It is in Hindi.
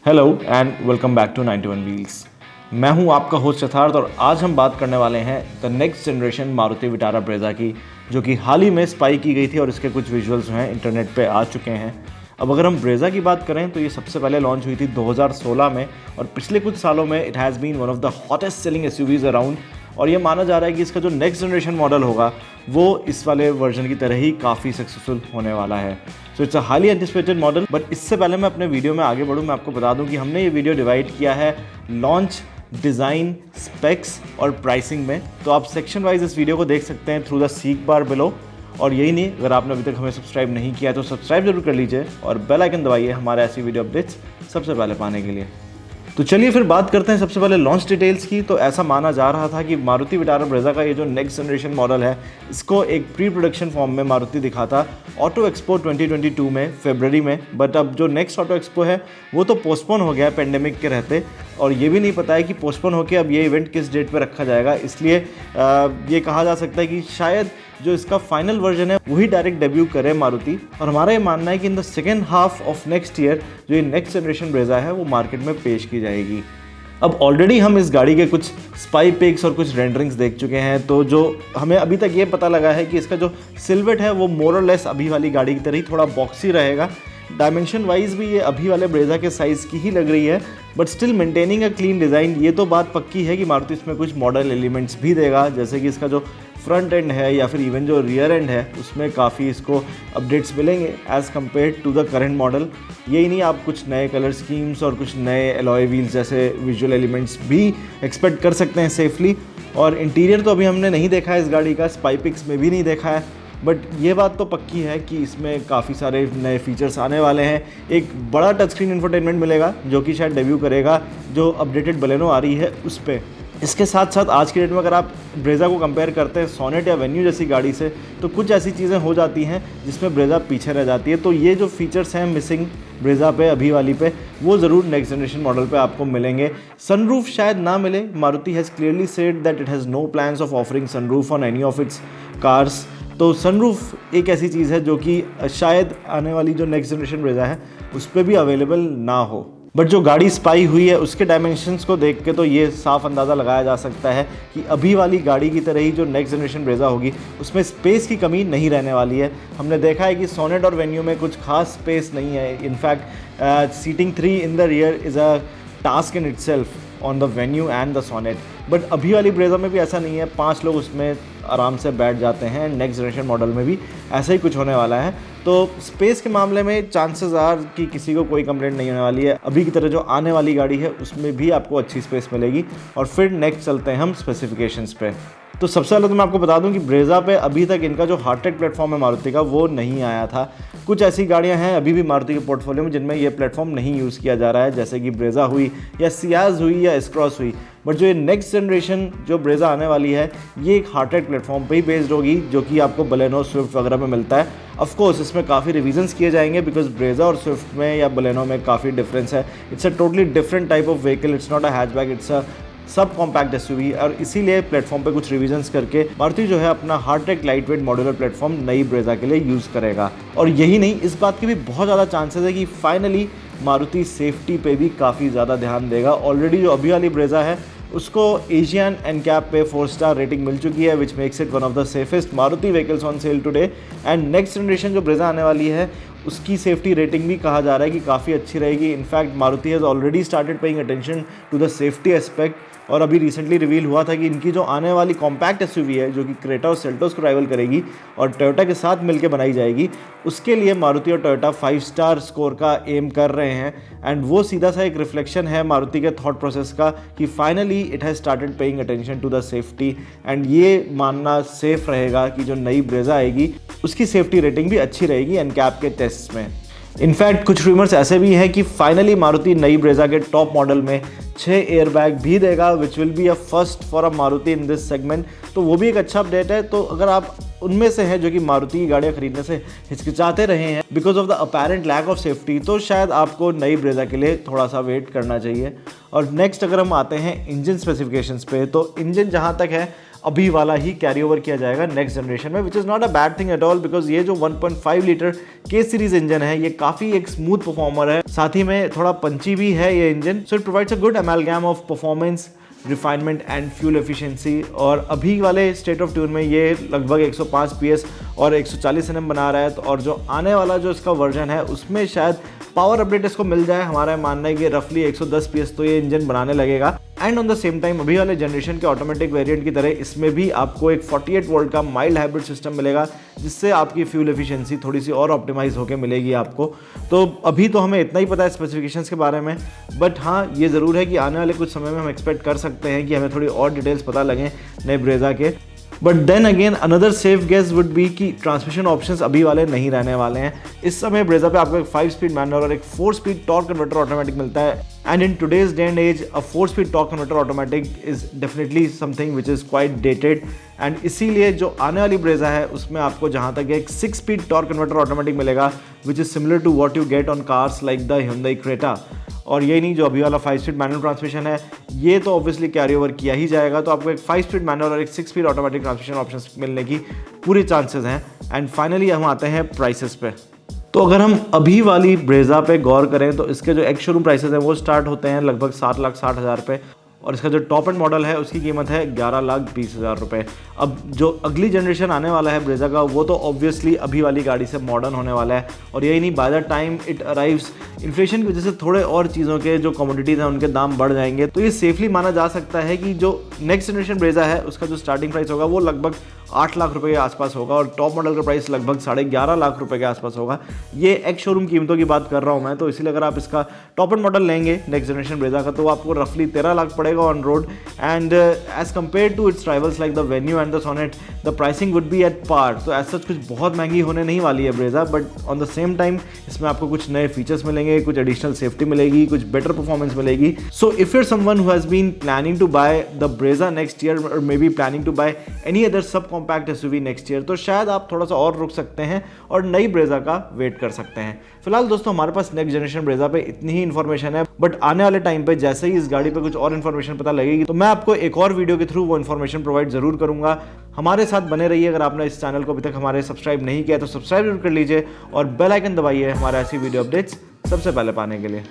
Hello and welcome back to 91 wheels. मैं हूं आपका होस्ट यथार्थ और आज हम बात करने वाले हैं the next generation Maruti Vitara Brezza की, जो कि हाल ही में स्पाई की गई थी और इसके कुछ विजुअल्स जो हैं इंटरनेट पे आ चुके हैं। अब अगर हम ब्रेजा की बात करें तो ये सबसे पहले लॉन्च हुई थी 2016 में और पिछले कुछ सालों में it has been one of the hottest selling SUVs around. और ये माना जा रहा है कि इसका जो नेक्स्ट जनरेशन मॉडल होगा वो इस वाले वर्जन की तरह ही काफ़ी सक्सेसफुल होने वाला है। So it's a highly anticipated model. But इससे पहले मैं अपने वीडियो में आगे बढ़ूँ, मैं आपको बता दूं कि हमने ये वीडियो डिवाइड किया है लॉन्च, डिज़ाइन, स्पेक्स और प्राइसिंग में। तो आप सेक्शन वाइज इस वीडियो को देख सकते हैं through the seek bar below. और यही नहीं, अगर आपने अभी तक हमें सब्सक्राइब नहीं किया तो सब्सक्राइब जरूर कर लीजिए और बेल आइकन दबाइए हमारे ऐसी वीडियो अपडेट्स सबसे पहले पाने के लिए। तो चलिए फिर बात करते हैं सबसे पहले लॉन्च डिटेल्स की। तो ऐसा माना जा रहा था कि मारुति विटारा ब्रेजा का ये जो नेक्स्ट जनरेशन मॉडल है, इसको एक प्री प्रोडक्शन फॉर्म में मारुति दिखाता ऑटो एक्सपो 2022 में फरवरी में। बट अब जो नेक्स्ट ऑटो एक्सपो है वो तो पोस्टपोन हो गया पेंडेमिक के रहते, और ये भी नहीं पता है कि पोस्टपोन होकर अब ये इवेंट किस डेट पर रखा जाएगा। इसलिए ये कहा जा सकता है कि शायद जो इसका फाइनल वर्जन है वही डायरेक्ट डेब्यू करे मारुति। और हमारा ये मानना है कि in the second half of next year जो ये नेक्स्ट जनरेशन ब्रेजा है वो मार्केट में पेश की जाएगी। अब ऑलरेडी हम इस गाड़ी के कुछ स्पाई पिक्स और कुछ रेंडरिंग्स देख चुके हैं। तो जो हमें अभी तक ये पता लगा है कि इसका जो सिल्हूट है वो मोर और लेस अभी वाली गाड़ी की तरह ही थोड़ा बॉक्सी रहेगा। डायमेंशन वाइज भी ये अभी वाले ब्रेजा के साइज़ की ही लग रही है, but still maintaining a clean design. ये तो बात पक्की है कि मारुति इसमें कुछ मॉडल एलिमेंट्स भी देगा, जैसे कि इसका जो फ्रंट एंड है या फिर इवन जो रियर एंड है उसमें काफ़ी इसको अपडेट्स मिलेंगे as compare to the current model. यही नहीं, आप कुछ नए कलर स्कीम्स और कुछ नए एलॉय व्हील्स जैसे विजुअल एलिमेंट्स भी एक्सपेक्ट कर सकते हैं सेफली। और इंटीरियर तो अभी हमने नहीं देखा है इस गाड़ी का, स्पाई पिक्स में भी नहीं देखा है, बट ये बात तो पक्की है कि इसमें काफ़ी सारे नए फीचर्स आने वाले हैं। एक बड़ा टच स्क्रीन इंफोटेनमेंट मिलेगा जो कि शायद डेब्यू करेगा जो अपडेटेड बलेनो आ रही है उस पर। इसके साथ साथ आज की डेट में अगर आप ब्रेजा को कंपेयर करते हैं सोनेट या वेन्यू जैसी गाड़ी से, तो कुछ ऐसी चीज़ें हो जाती हैं जिसमें ब्रेजा पीछे रह जाती है। तो ये जो फीचर्स हैं मिसिंग ब्रेजा पे अभी वाली पे, वो ज़रूर नेक्स्ट जनरेशन मॉडल पे आपको मिलेंगे। सनरूफ शायद ना मिले। Maruti has clearly said that it has no plans of offering sunroof on any of its cars. तो सनरूफ एक ऐसी चीज़ है जो कि शायद आने वाली जो नेक्स्ट जनरेशन ब्रेजा है उस पर भी अवेलेबल ना हो। बट जो गाड़ी स्पाई हुई है उसके डायमेंशंस को देख के तो ये साफ अंदाज़ा लगाया जा सकता है कि अभी वाली गाड़ी की तरह ही जो नेक्स्ट जनरेशन ब्रेजा होगी उसमें स्पेस की कमी नहीं रहने वाली है। हमने देखा है कि सोनेट और वेन्यू में कुछ खास स्पेस नहीं है। In fact seating 3 in the rear is a task in itself on the Venue and the Sonet. But अभी वाली ब्रेजा में भी ऐसा नहीं है, 5 लोग उसमें आराम से बैठ जाते हैं। नेक्स्ट जनरेशन मॉडल में भी ऐसा ही कुछ होने वाला है। तो स्पेस के मामले में चांसेस आर कि किसी को कोई कंप्लेंट नहीं होने वाली है। अभी की तरह जो आने वाली गाड़ी है उसमें भी आपको अच्छी स्पेस मिलेगी। और फिर नेक्स्ट चलते हैं हम स्पेसिफिकेशंस पे। तो सबसे पहले तो मैं आपको बता दूं कि ब्रेजा पे अभी तक इनका जो हार्टेड प्लेटफॉर्म है मारुति का वो नहीं आया था। कुछ ऐसी गाड़ियां हैं अभी भी मारुति के पोर्टफोलियो में जिनमें ये प्लेटफॉर्म नहीं यूज़ किया जा रहा है, जैसे कि ब्रेजा हुई या सियाज हुई या एस-क्रॉस हुई। बट जो ये नेक्स्ट जनरेशन जो ब्रेजा आने वाली है ये एक हार्टेड प्लेटफॉर्म पे ही बेस्ड होगी, जो कि आपको बलेनो, स्विफ्ट वगैरह में मिलता है। ऑफ कोर्स इसमें काफ़ी रिवीजन्स किए जाएंगे बिकॉज ब्रेजा और स्विफ्ट में या बलेनो में काफ़ी डिफरेंस है। It's a totally different type of vehicle, it's not a hatchback, it's a सब कॉम्पैक्ट एसयूवी। और इसीलिए प्लेटफॉर्म पे कुछ रिवीजन्स करके मारुति जो है अपना hearted light weight modular platform नई ब्रेजा के लिए यूज़ करेगा। और यही नहीं, इस बात के भी बहुत ज़्यादा चांसेस है कि फाइनली मारुति सेफ्टी पे भी काफ़ी ज़्यादा ध्यान देगा। ऑलरेडी जो अभी वाली ब्रेजा है उसको एशियन एनकैप पे 4 स्टार रेटिंग मिल चुकी है, which makes it one of the safest Maruti vehicles on sale today. And next generation जो ब्रेजा आने वाली है उसकी सेफ्टी रेटिंग भी कहा जा रहा है कि काफ़ी अच्छी रहेगी। In fact Maruti has already started paying attention to the safety aspect. और अभी रिसेंटली रिवील हुआ था कि इनकी जो आने वाली कॉम्पैक्ट एसयूवी है जो कि क्रेटा और सेल्टोस को राइवल करेगी और टोयोटा के साथ मिलकर बनाई जाएगी, उसके लिए मारुति और टोयोटा 5 स्टार स्कोर का एम कर रहे हैं। एंड वो सीधा सा एक रिफ्लेक्शन है मारुति के थॉट प्रोसेस का कि finally it has started paying attention to the safety. And ये मानना सेफ रहेगा कि जो नई ब्रेजा आएगी उसकी सेफ्टी रेटिंग भी अच्छी रहेगी एनकैप के टेस्ट में। इनफैक्ट कुछ रूमर्स ऐसे भी हैं कि फाइनली मारुति नई ब्रेजा के टॉप मॉडल में 6 एयरबैग भी देगा, which will be a first for a Maruti in this segment. तो वो भी एक अच्छा अपडेट है। तो अगर आप उनमें से हैं जो कि मारुति की गाड़ियाँ खरीदने से हिचकिचाते रहे हैं because of the apparent lack of safety, तो शायद आपको नई ब्रेजा के लिए थोड़ा सा वेट करना चाहिए। और नेक्स्ट अगर हम आते हैं इंजन स्पेसिफिकेशंस पे, तो इंजन जहाँ तक है अभी वाला ही कैरी ओवर किया जाएगा नेक्स्ट जनरेशन में, which is not a bad thing at all, because ये जो 1.5 लीटर के सीरीज इंजन है ये काफ़ी एक स्मूथ परफॉर्मर है, साथ ही में थोड़ा पंची भी है ये engine. So it provides a good amalgam of performance, refinement and fuel efficiency. और अभी वाले स्टेट ऑफ ट्यून में ये लगभग 105 PS और 140 Nm बना रहा है। तो और जो आने वाला जो इसका वर्जन है उसमें शायद पावर अपडेट इसको मिल जाए। हमारा मानना है कि रफली 110 PS तो ये इंजन बनाने लगेगा। And on the same time अभी वाले जनरेशन के ऑटोमेटिक वेरिएंट की तरह इसमें भी आपको एक 48 वोल्ट का माइल्ड हाइब्रिड सिस्टम मिलेगा, जिससे आपकी फ्यूल एफिशिएंसी थोड़ी सी और ऑप्टिमाइज होकर मिलेगी आपको। तो अभी तो हमें इतना ही पता है स्पेसिफिकेशंस के बारे में, बट हाँ ये ज़रूर है कि आने वाले कुछ समय में हम एक्सपेक्ट कर सकते हैं कि हमें थोड़ी और डिटेल्स पता लगें नए ब्रेजा के। But then again another safe guess would be कि ट्रांसमिशन ऑप्शंस अभी वाले नहीं रहने वाले हैं। इस समय ब्रेजा पे आपको एक 5 स्पीड मैनुअल और एक 4 स्पीड टॉर्क कन्वर्टर ऑटोमेटिक मिलता है। And in today's day and as a 4 speed torque converter automatic is definitely something which is quite dated. And इसीलिए जो आने वाली ब्रेजा है उसमें आपको जहाँ तक एक 6 स्पीड टॉर्क कन्वर्टर ऑटोमेटिक मिलेगा, which is similar to what you get on cars like the Hyundai Creta। और ये नहीं, जो अभी वाला 5 स्पीड मैनुअल ट्रांसमिशन है ये तो ऑब्वियसली कैरी ओवर किया ही जाएगा। तो आपको एक 5 स्पीड मैनुअल और एक 6 स्पीड ऑटोमेटिक ट्रांसमिशन ऑप्शंस मिलने की पूरी चांसेस हैं। एंड फाइनली हम आते हैं प्राइसेस पे। तो अगर हम अभी वाली ब्रेजा पे गौर करें तो इसके जो एक्स शोरूम प्राइसेस हैं वो स्टार्ट होते हैं लगभग 7,60,000 पे, और इसका जो टॉप एंड मॉडल है उसकी कीमत है 11,20,000 रुपये। अब जो अगली जनरेशन आने वाला है ब्रेजा का वो तो ऑब्वियसली अभी वाली गाड़ी से मॉडर्न होने वाला है। और यही नहीं, by the time it arrives inflation की वजह से थोड़े और चीज़ों के जो कमोडिटीज़ हैं उनके दाम बढ़ जाएंगे। तो ये सेफली माना जा सकता है कि जो नेक्स्ट जनरेशन ब्रेजा है उसका जो स्टार्टिंग प्राइस होगा वो लगभग 8 लाख रुपए के आसपास होगा, और टॉप मॉडल का प्राइस लगभग 11.5 लाख रुपए के आसपास होगा। ये एक्स शोरूम कीमतों की बात कर रहा हूँ मैं, तो इसीलिए अगर आप इसका टॉप एंड मॉडल लेंगे नेक्स्ट जनरेशन ब्रेजा का तो आपको रफली 13 लाख पड़ेगा on road. And as compare to its rivals like the Venue and the Sonet the pricing would be at par. तो एज सच कुछ बहुत महंगी होने नहीं वाली है Brezza, but on the same time इसमें आपको कुछ नए फीचर्स मिलेंगे, कुछ एडिशनल सेफ्टी मिलेगी, कुछ बेटर परफॉर्मेंस मिलेगी। So if you're someone who has been planning to buy the Brezza next year और maybe planning to buy any other sub compact SUV next year, तो शायद आप थोड़ा सा और रुक सकते हैं और नई ब्रेजा का वेट कर सकते हैं। फिलहाल दोस्तों हमारे पास नेक्स्ट जनरेशन ब्रेजा पे इतनी ही इन्फॉर्मेशन है, बट आने वाले टाइम पे जैसे ही इस गाड़ी पे कुछ और इन्फॉर्मेशन पता लगेगी तो मैं आपको एक और वीडियो के थ्रू वो इन्फॉर्मेशन प्रोवाइड जरूर करूंगा। हमारे साथ बने रहिए। अगर आपने इस चैनल को अभी तक हमारे सब्सक्राइब नहीं किया तो सब्सक्राइब जरूर कर लीजिए और बेल आइकन दबाइए हमारे ऐसी वीडियो अपडेट्स सबसे पहले पाने के लिए।